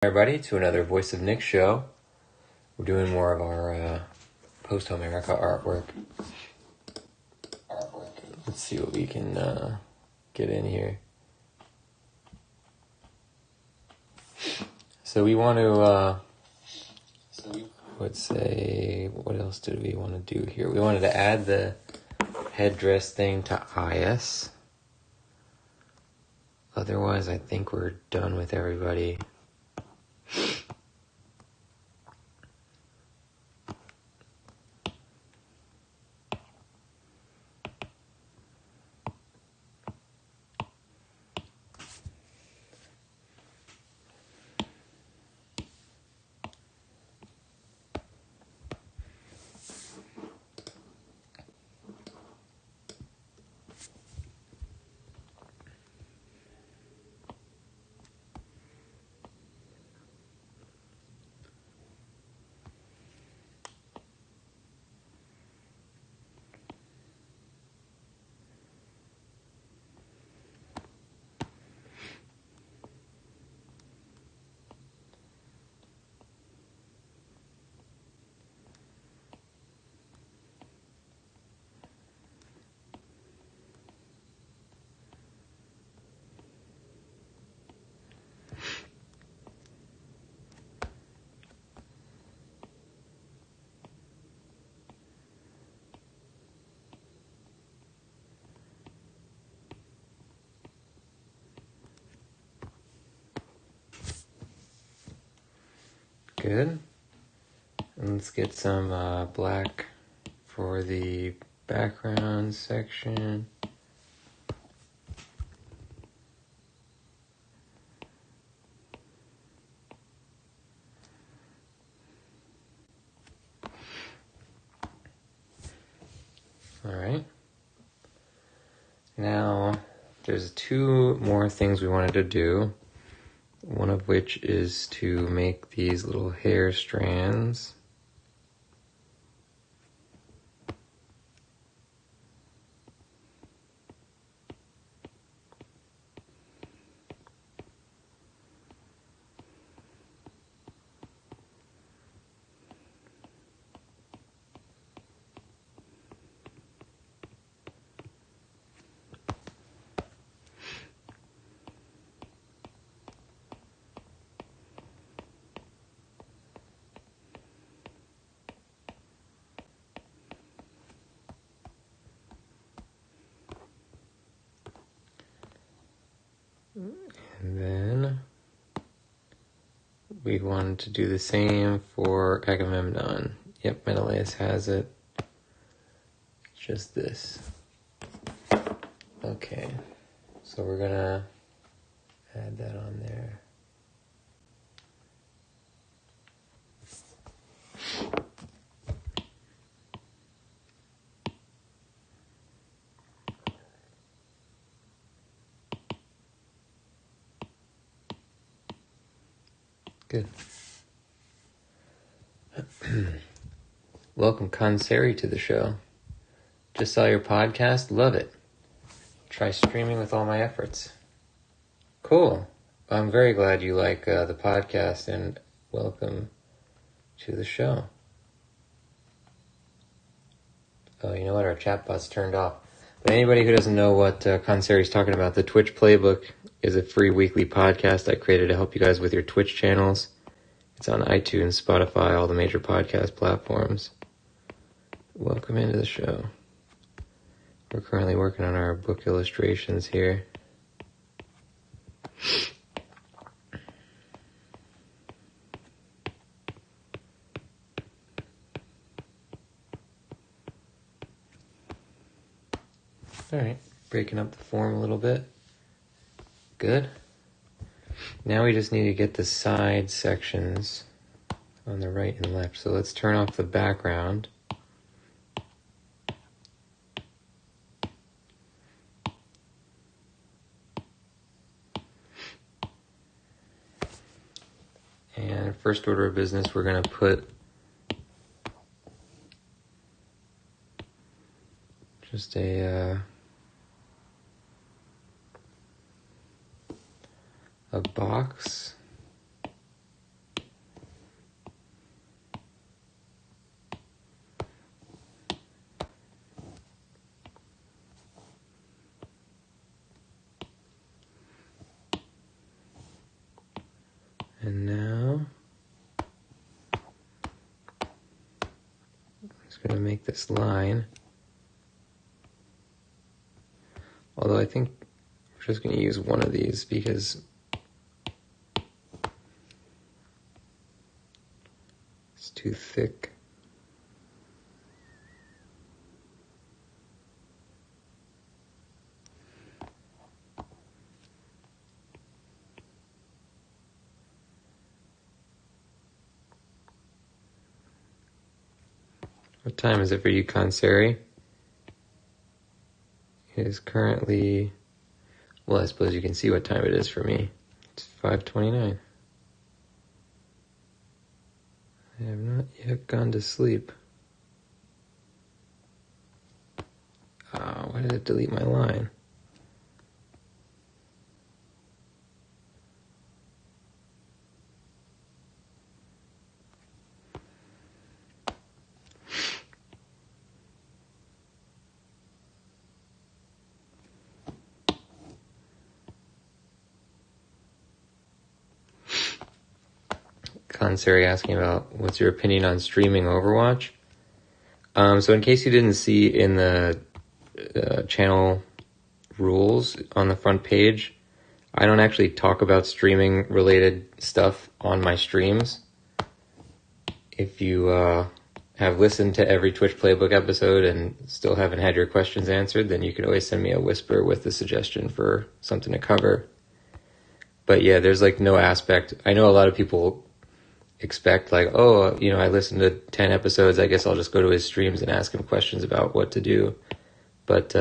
Everybody, to another Voice of Nick show. We're doing more of our Posthomerica artwork. Let's see what we can get in here. So we want to, what else did we want to do here? We wanted to add the headdress thing to IS. Otherwise, I think we're done with everybody. Good. And let's get some black for the background section. All right. Now, there's two more things we wanted to do. One of which is to make these little hair strands. And then we wanted to do the same for Agamemnon. Yep, Menelaus has it. Just this. Okay, so we're gonna add that on there. Good. Welcome, Conseri, to the show. Just saw your podcast. Love it. Try streaming with all my efforts. Cool. I'm very glad you like the podcast, and welcome to the show. Oh, you know what? Our chatbot's turned off. But anybody who doesn't know what Conseri's talking about, the Twitch Playbook is a free weekly podcast I created to help you guys with your Twitch channels. It's on iTunes, Spotify, all the major podcast platforms. Welcome into the show. We're currently working on our book illustrations here. All right, breaking up the form a little bit. Good. Now we just need to get the side sections on the right and left. So let's turn off the background. And first order of business, we're going to put just a box And now, I'm just going to make this line. Although I think we're just going to use one of these because it's too thick. What time is it for you, Kanseri? It is currently, well, I suppose you can see what time it is for me. It's 5:29. I have not yet gone to sleep. Why did it delete my line? Kanseri asking about what's your opinion on streaming Overwatch. So in case you didn't see in the channel rules on the front page, I don't actually talk about streaming related stuff on my streams. If you have listened to every Twitch Playbook episode and still haven't had your questions answered, then you can always send me a whisper with a suggestion for something to cover. But yeah, there's like no aspect. I know a lot of people expect like, oh, you know, I listened to 10 episodes, I guess I'll just go to his streams and ask him questions about what to do. But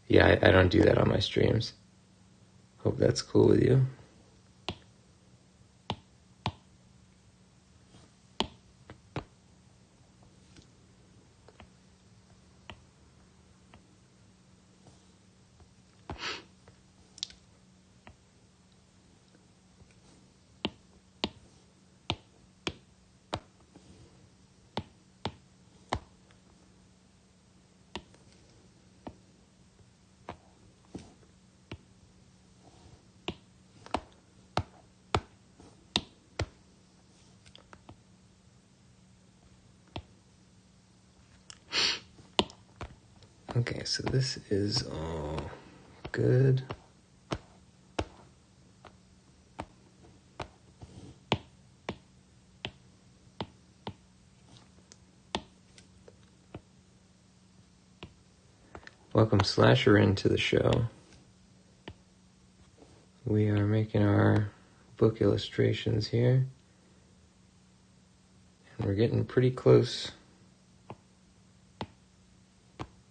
yeah, I don't do that on my streams. Hope that's cool with you. Okay, so this is all good. Welcome Slasher into the show. We are making our book illustrations here. And we're getting pretty close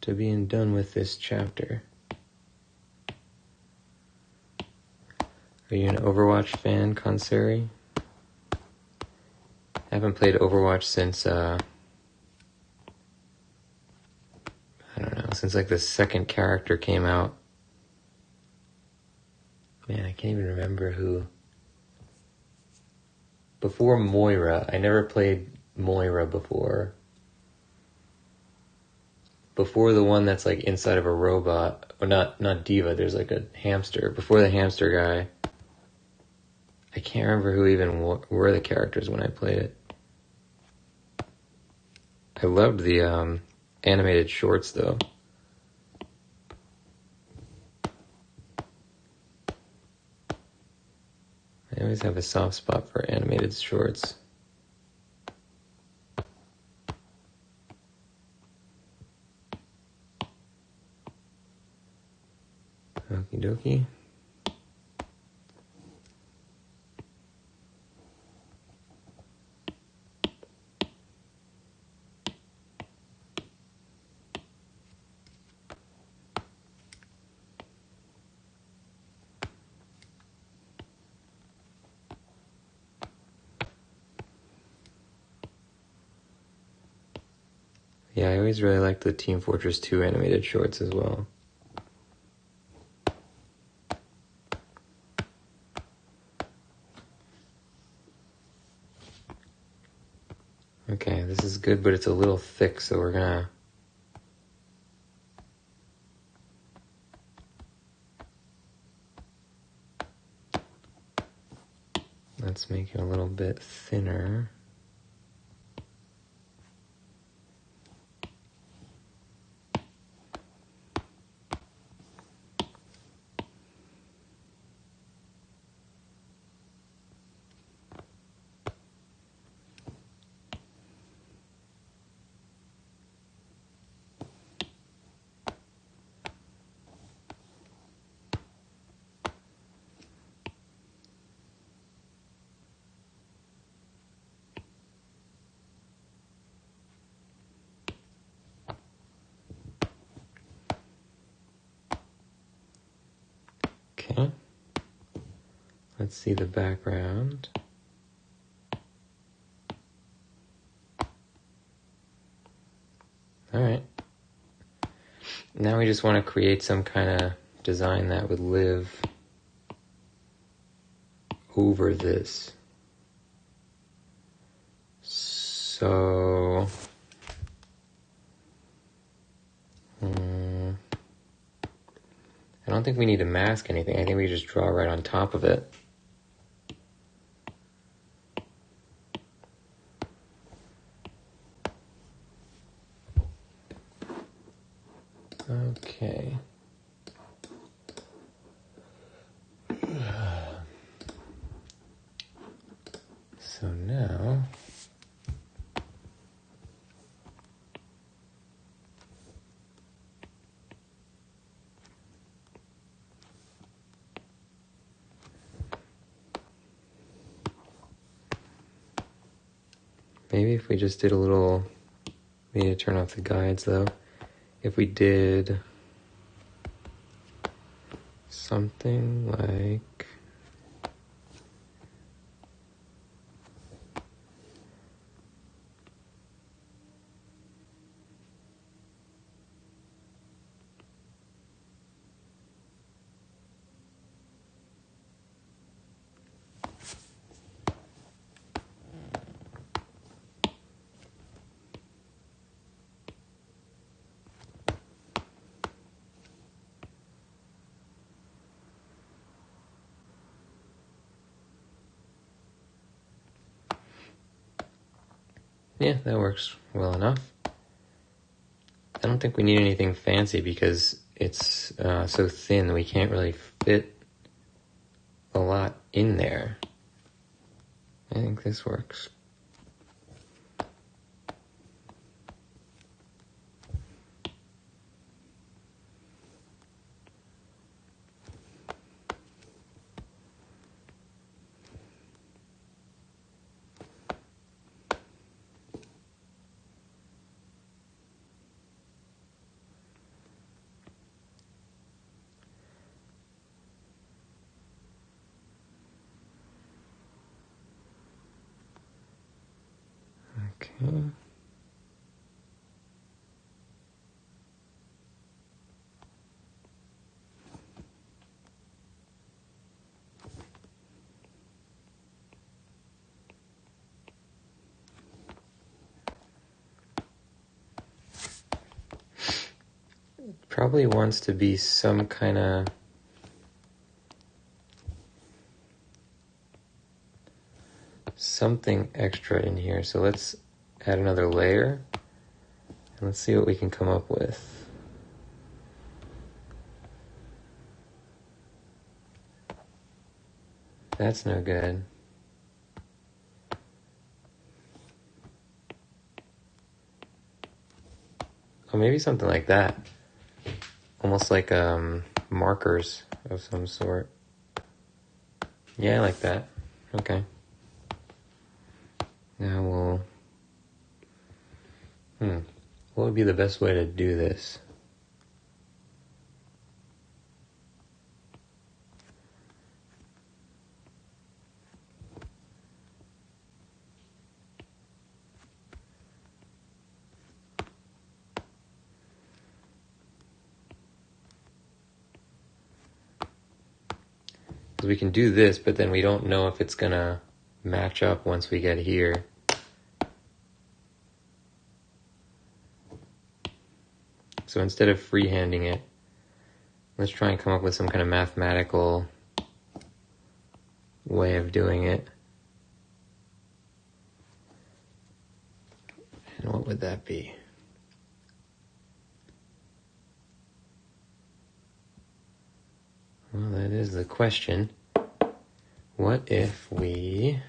to being done with this chapter. Are you an Overwatch fan, Kanseri? I haven't played Overwatch since, I don't know, since like the second character came out. Man, I can't even remember who. Before Moira, I never played Moira before. Before the one that's like inside of a robot, or not Diva, there's like a hamster. Before the hamster guy, I can't remember who even were the characters when I played it. I loved the animated shorts though. I always have a soft spot for animated shorts. Okie dokie. Yeah, I always really liked the Team Fortress 2 animated shorts as well. Okay, this is good, but it's a little thick, so we're gonna... Let's let's make it a little bit thinner. Okay, let's see the background. All right. Now we just want to create some kind of design that would live over this. So, I don't think we need to mask anything. I think we just draw right on top of it. Okay. So now, maybe if we just did a little, we need to turn off the guides though. If we did something like, yeah, that works well enough. I don't think we need anything fancy because it's so thin we can't really fit a lot in there. I think this works. Okay. Probably wants to be some kind of something extra in here. So let's add another layer and let's see what we can come up with. That's no good. Oh, maybe something like that. Almost like markers of some sort. Yeah, I like that. Okay. Now we'll... What would be the best way to do this? Because we can do this, but then we don't know if it's gonna match up once we get here. So instead of freehanding it, let's try and come up with some kind of mathematical way of doing it. And what would that be? Well, that is the question. What if we...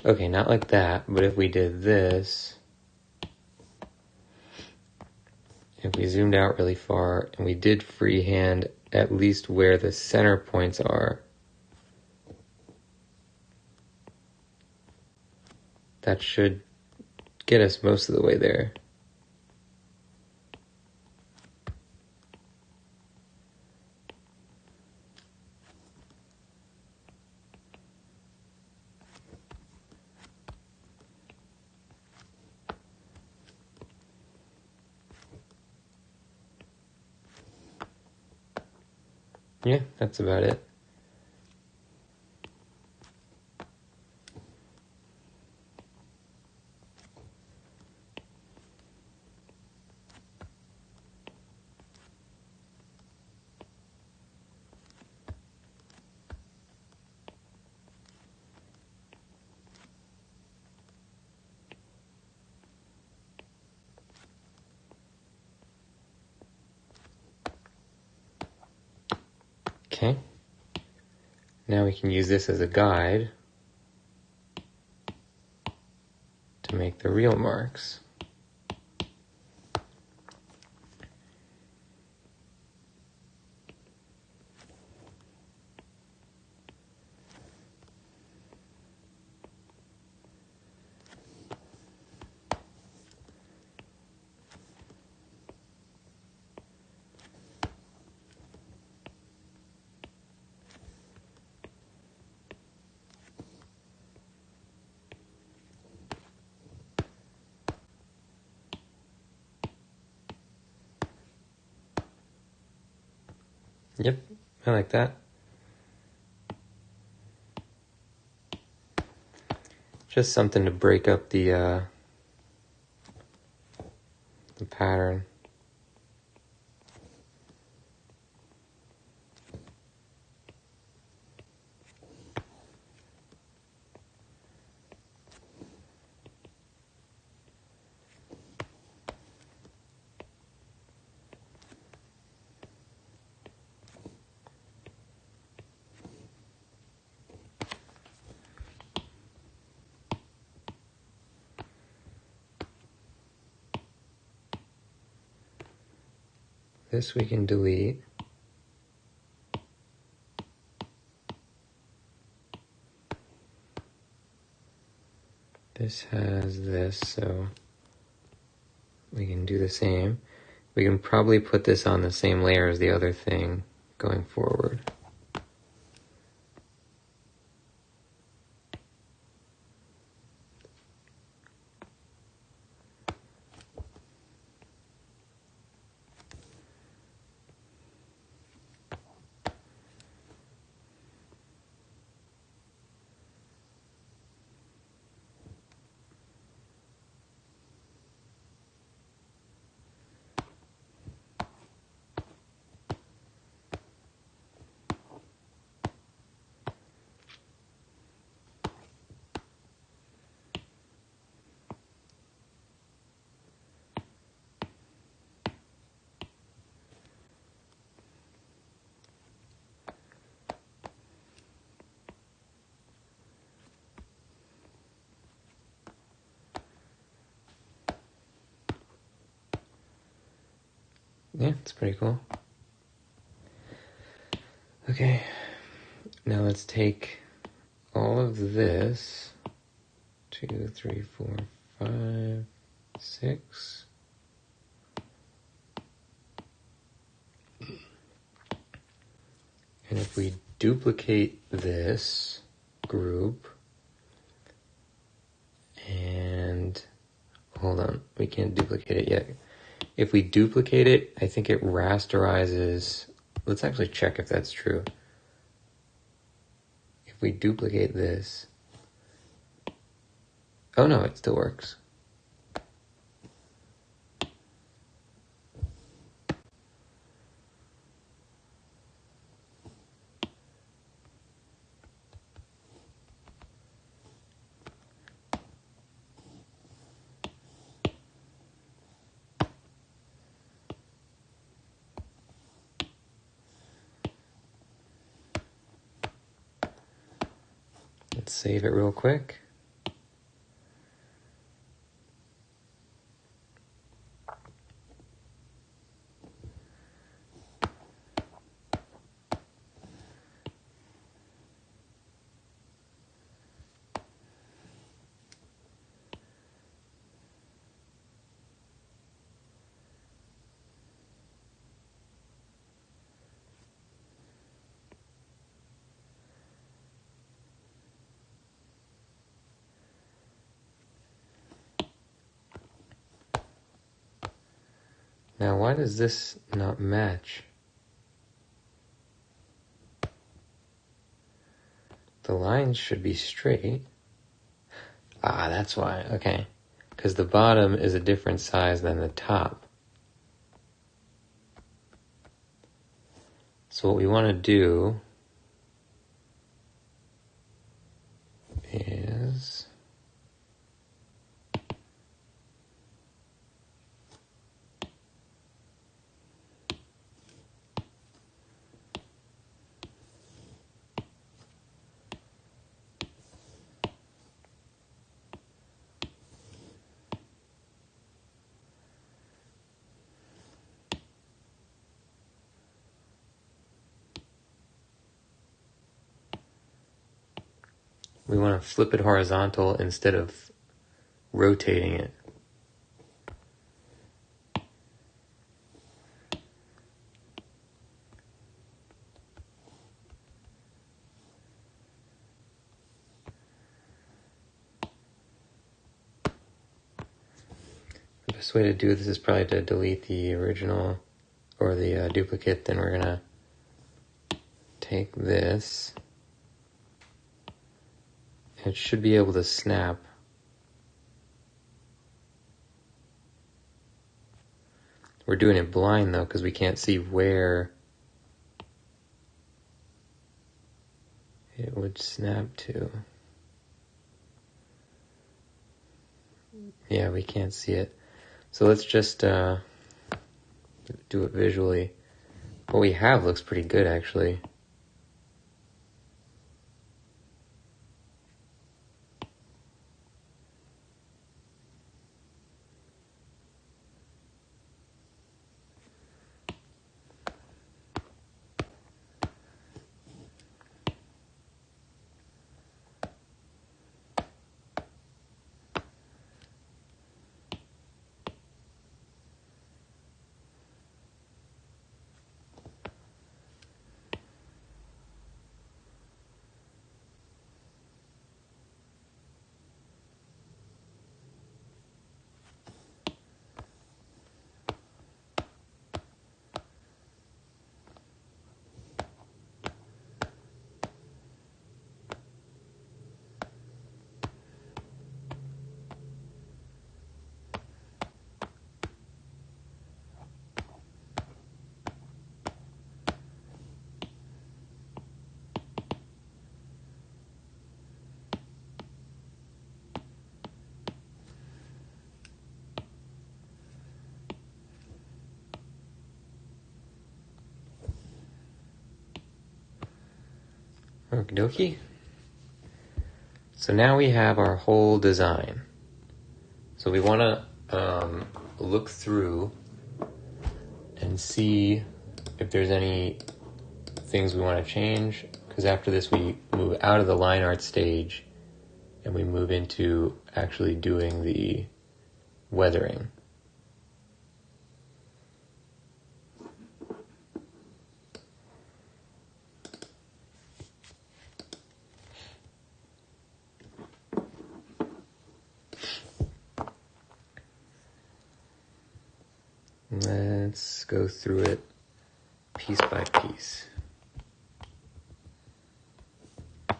Okay, not like that, but if we did this, if we zoomed out really far and we did freehand at least where the center points are, that should get us most of the way there. Yeah, that's about it. Okay. Now we can use this as a guide to make the real marks. Yep, I like that. Just something to break up the pattern. This we can delete. This has this, so we can do the same. We can probably put this on the same layer as the other thing going forward. Yeah, it's pretty cool. Okay, now let's take all of this, 2, 3, 4, 5, 6. And if we duplicate this group, and hold on, we can't duplicate it yet. If we duplicate it, I think it rasterizes. Let's actually check if that's true. If we duplicate this, oh no, it still works. Let's save it real quick. Now, why does this not match? The lines should be straight. Ah, that's why. Okay. Because the bottom is a different size than the top. So what we want to do is we want to flip it horizontal instead of rotating it. The best way to do this is probably to delete the original or the duplicate. Then we're going to take this. It should be able to snap. We're doing it blind though because we can't see where it would snap to. Yeah, we can't see it. So let's just do it visually. What we have looks pretty good actually. Okie dokie. So now we have our whole design. So we want to look through and see if there's any things we want to change. Because after this we move out of the line art stage and we move into actually doing the weathering. Let's go through it piece by piece. The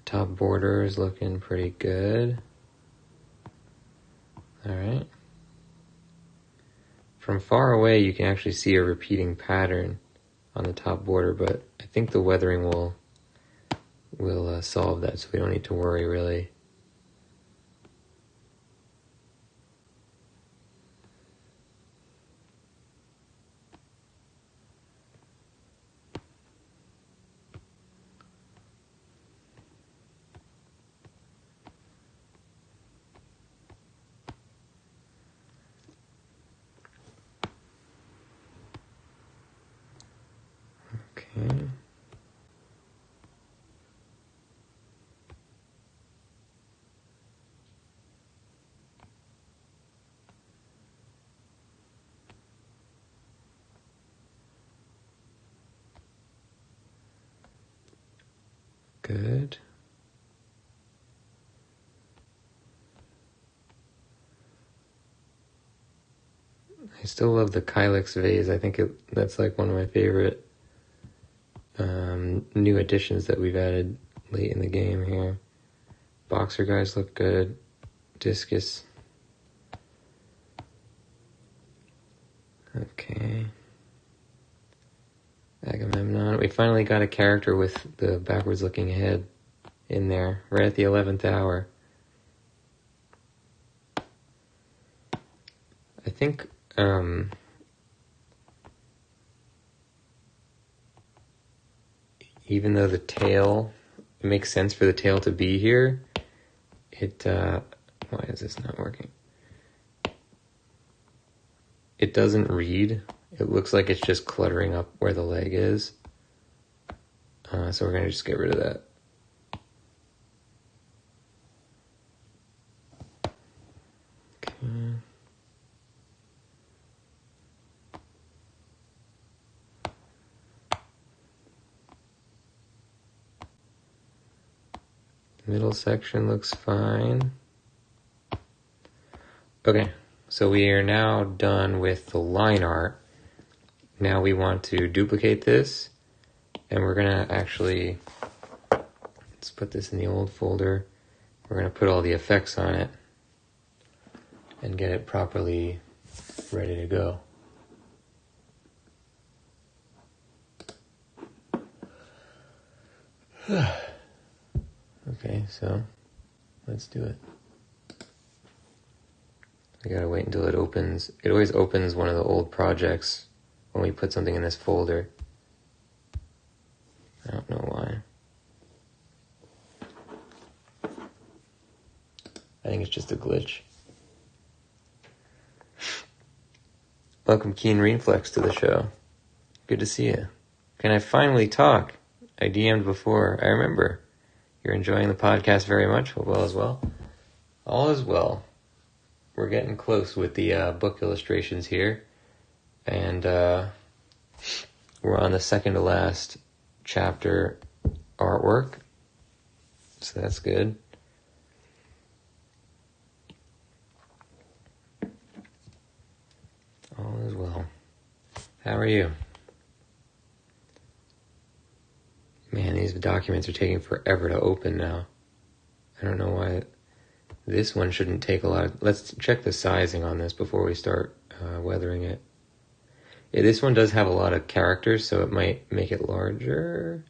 top border is looking pretty good. All right. From far away, you can actually see a repeating pattern on the top border, but I think the weathering will solve that, so we don't need to worry really. Okay. Good. I still love the Kylix vase. I think that's like one of my favorite new additions that we've added late in the game here. Boxer guys look good. Discus. Okay. Agamemnon. We finally got a character with the backwards looking head in there, right at the 11th hour. I think even though the tail, it makes sense for the tail to be here, why is this not working? It doesn't read. It looks like it's just cluttering up where the leg is. So we're going to just get rid of that. Okay. Middle section looks fine. Okay, so we are now done with the line art. Now we want to duplicate this, and we're gonna actually, let's put this in the old folder. We're gonna put all the effects on it and get it properly ready to go. Okay, so let's do it. I gotta wait until it opens. It always opens one of the old projects when we put something in this folder. I don't know why. I think it's just a glitch. Welcome, Keen Reflex, to the show. Good to see you. Can I finally talk? I DM'd before. I remember. You're enjoying the podcast very much. Hope all is well. All is well. We're getting close with the book illustrations here. And we're on the second to last chapter artwork. So that's good. All is well. How are you? Man, these documents are taking forever to open now. I don't know why. This one shouldn't take a lot of... Let's check the sizing on this before we start weathering it. Yeah, this one does have a lot of characters, so it might make it larger.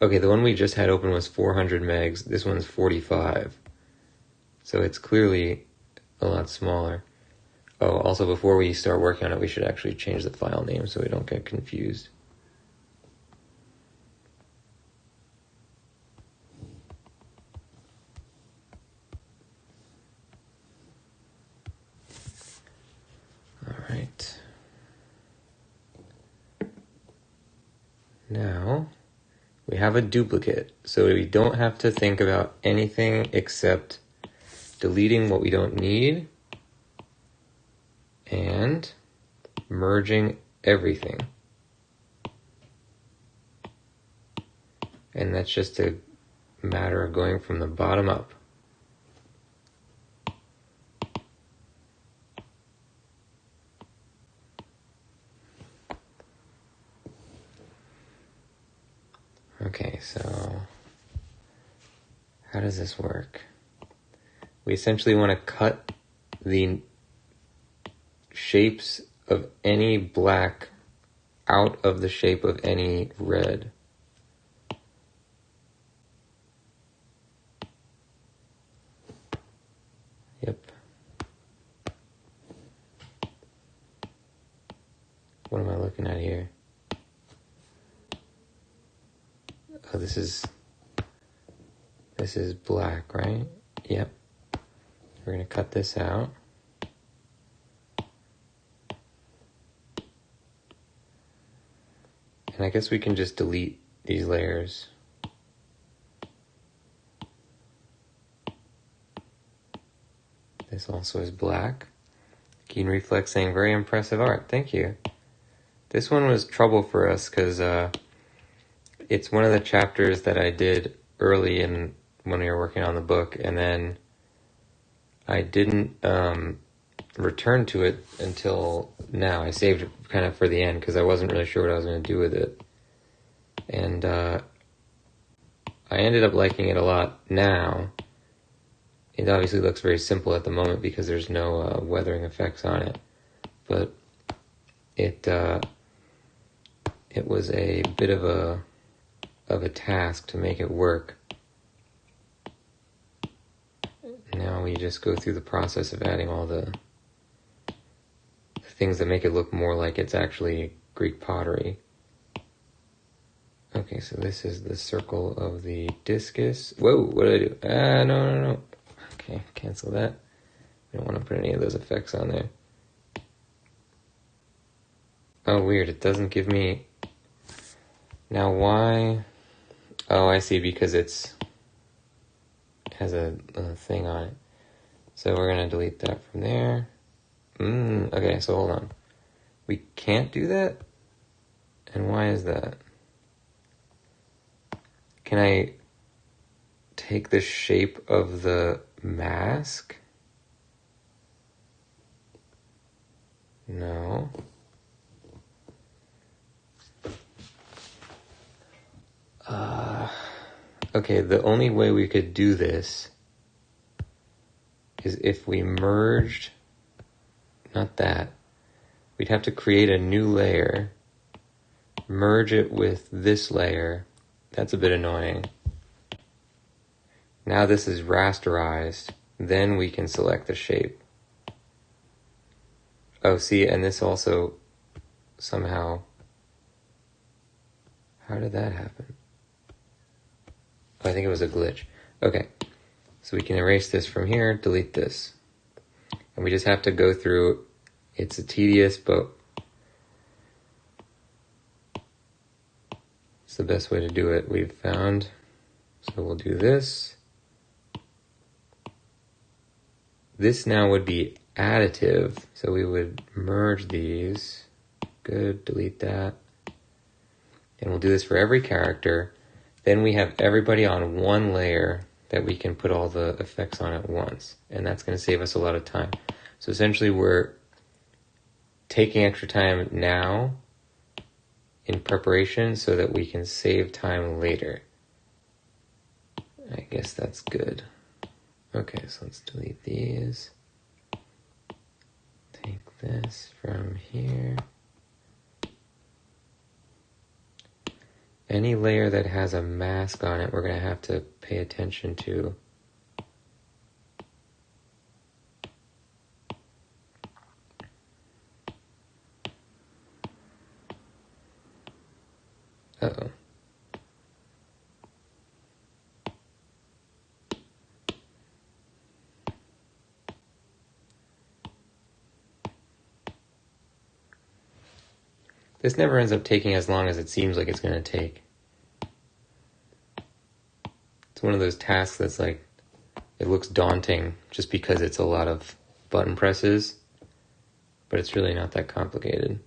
Okay, the one we just had open was 400 megs. This one's 45. So it's clearly a lot smaller. Oh, also before we start working on it, we should actually change the file name so we don't get confused. Alright. Now, we have a duplicate, so we don't have to think about anything except deleting what we don't need and merging everything. And that's just a matter of going from the bottom up. Okay, so how does this work? We essentially want to cut the shapes of any black out of the shape of any red. Yep. What am I looking at here? Oh, this is black, right? Yep. We're going to cut this out. And I guess we can just delete these layers. This also is black. Keen Reflex saying, very impressive art. Thank you. This one was trouble for us because it's one of the chapters that I did early in when we were working on the book, and then I didn't return to it until now. I saved it kind of for the end because I wasn't really sure what I was going to do with it. And I ended up liking it a lot now. It obviously looks very simple at the moment because there's no weathering effects on it. But it was a bit of a task to make it work. Now we just go through the process of adding all the things that make it look more like it's actually Greek pottery. Okay, so this is the circle of the discus. Whoa, what did I do? No. Okay, cancel that. We don't want to put any of those effects on there. Oh, weird, it doesn't give me... Now why... Oh, I see, because it has a thing on it. So we're going to delete that from there. Okay, so hold on. We can't do that? And why is that? Can I take the shape of the mask? No. Okay, the only way we could do this is if we merged, not that, we'd have to create a new layer, merge it with this layer. That's a bit annoying. Now this is rasterized, then we can select the shape. Oh, see, and this also somehow, how did that happen? Oh, I think it was a glitch. Okay, so we can erase this from here, delete this. And we just have to go through, it's a tedious, but it's the best way to do it we've found. So we'll do this. This now would be additive, so we would merge these. Good, delete that. And we'll do this for every character. Then we have everybody on one layer that we can put all the effects on at once. And that's going to save us a lot of time. So essentially we're taking extra time now in preparation so that we can save time later. I guess that's good. Okay, so let's delete these. Take this from here. Any layer that has a mask on it, we're going to have to pay attention to. Uh-oh. This never ends up taking as long as it seems like it's going to take. It's one of those tasks that's like, it looks daunting just because it's a lot of button presses, but it's really not that complicated.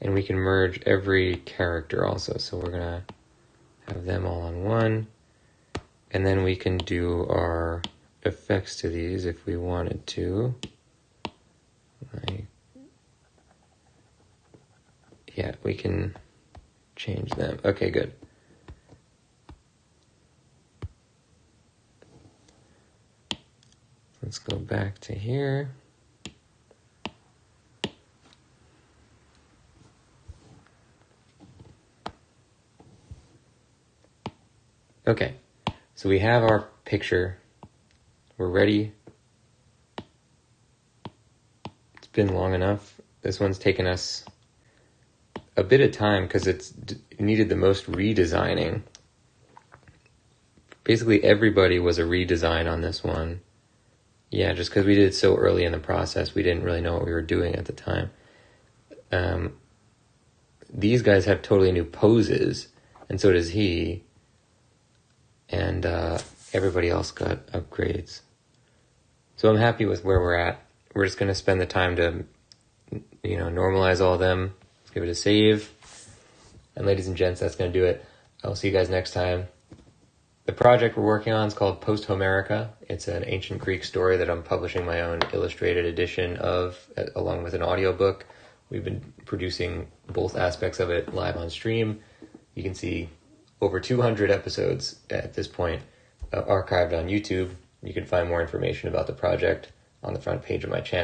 And we can merge every character also, so we're going to have them all on one. And then we can do our effects to these if we wanted to. Yeah, we can change them. Okay, good. Let's go back to here. Okay, so we have our picture. We're ready. It's been long enough. This one's taken us a bit of time because it needed the most redesigning. Basically everybody was a redesign on this one. Yeah, just because we did it so early in the process, we didn't really know what we were doing at the time. these guys have totally new poses, and so does he. And everybody else got upgrades. So I'm happy with where we're at. We're just going to spend the time to, normalize all of them. Let's give it a save. And ladies and gents, that's going to do it. I'll see you guys next time. The project we're working on is called Posthomerica. It's an ancient Greek story that I'm publishing my own illustrated edition of, along with an audiobook. We've been producing both aspects of it live on stream. You can see over 200 episodes at this point archived on YouTube. You can find more information about the project on the front page of my channel.